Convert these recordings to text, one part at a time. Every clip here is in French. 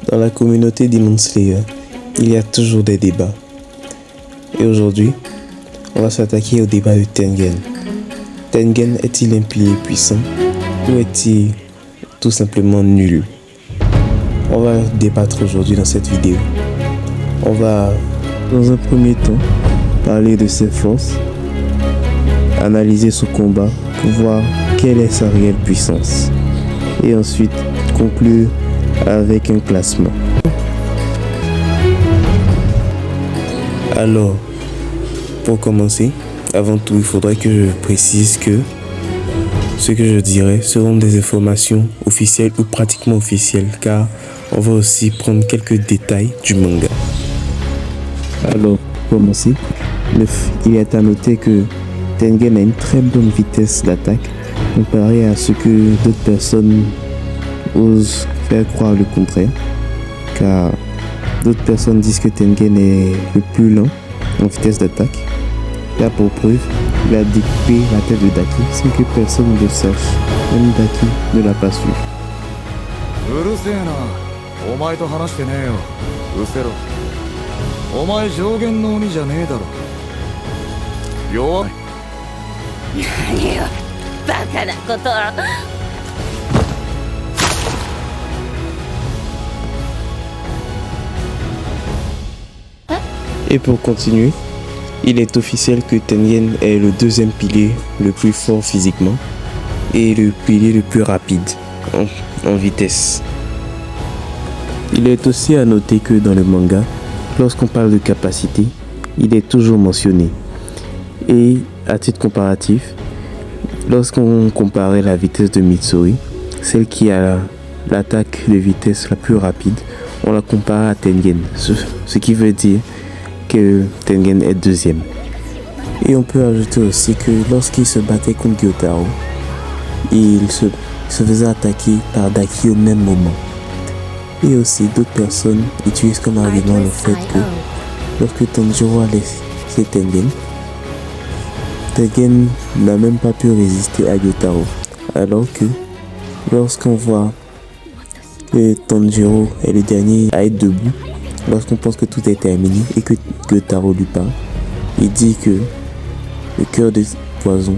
Dans la communauté Demon Slayer, il y a toujours des débats. Et aujourd'hui, on va s'attaquer au débat de Tengen. Tengen est-il un pilier puissant ou est-il tout simplement nul? On va débattre aujourd'hui dans cette vidéo. On va, dans un premier temps, parler de ses forces, analyser son combat pour voir quelle est sa réelle puissance. Et ensuite, conclure avec un classement. Alors, pour commencer, avant tout, il faudrait que je précise que ce que je dirai seront des informations officielles ou pratiquement officielles, car on va aussi prendre quelques détails du manga. Alors, pour commencer, il est à noter que Tengen a une très bonne vitesse d'attaque comparé à ce que d'autres personnes osent faire croire le contraire, car d'autres personnes disent que Tengen est le plus lent en vitesse d'attaque. Là, pour preuve, il a découpé la tête de Daki sans que personne ne le sache. Même Daki ne l'a pas su. Et pour continuer, il est officiel que Tengen est le deuxième pilier le plus fort physiquement et le pilier le plus rapide en vitesse. Il est aussi à noter que dans le manga, lorsqu'on parle de capacité, il est toujours mentionné. Et à titre comparatif, lorsqu'on comparait la vitesse de Mitsuri, celle qui a l'attaque de vitesse la plus rapide, on la compare à Tengen, ce qui veut dire que Tengen est deuxième. Et on peut ajouter aussi que lorsqu'il se battait contre Gyotaro, il se faisait attaquer par Daki au même moment. Et aussi d'autres personnes utilisent comme argument le fait que lorsque Tanjiro a laissé Tengen n'a même pas pu résister à Gyotaro. Alors que lorsqu'on voit que Tanjiro est le dernier à être debout, lorsqu'on pense que tout est terminé et que Gyotaro lui parle, il dit que le cœur de poison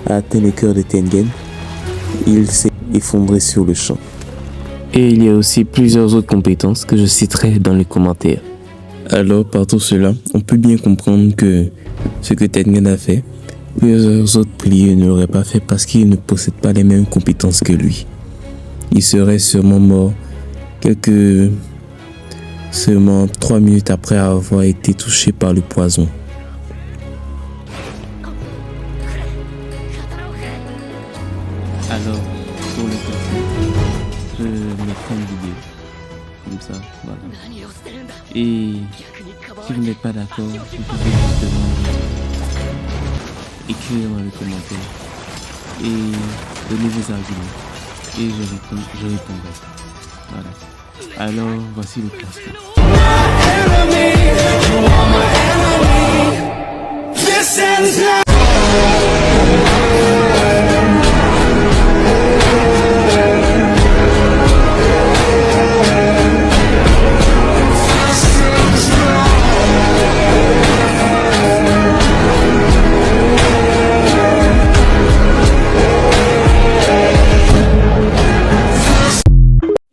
a atteint le cœur de Tengen. Il s'est effondré sur le champ. Et il y a aussi plusieurs autres compétences que je citerai dans les commentaires. Alors, par tout cela, on peut bien comprendre que ce que Tengen a fait, plusieurs autres piliers ne l'auraient pas fait parce qu'ils ne possèdent pas les mêmes compétences que lui. Il serait sûrement mort seulement 3 minutes après avoir été touché par le poison. Alors, pour le classement, je mettrai une vidéo, comme ça, voilà. Et si vous n'êtes pas d'accord, vous pouvez justement écrire dans les commentaires et donner vos arguments. Et je répondrai. Voilà. Alors, voici le classement.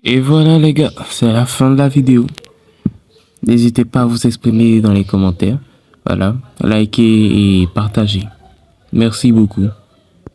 Et voilà les gars, c'est la fin de la vidéo. N'hésitez pas à vous exprimer dans les commentaires. Voilà, likez et partagez. Merci beaucoup.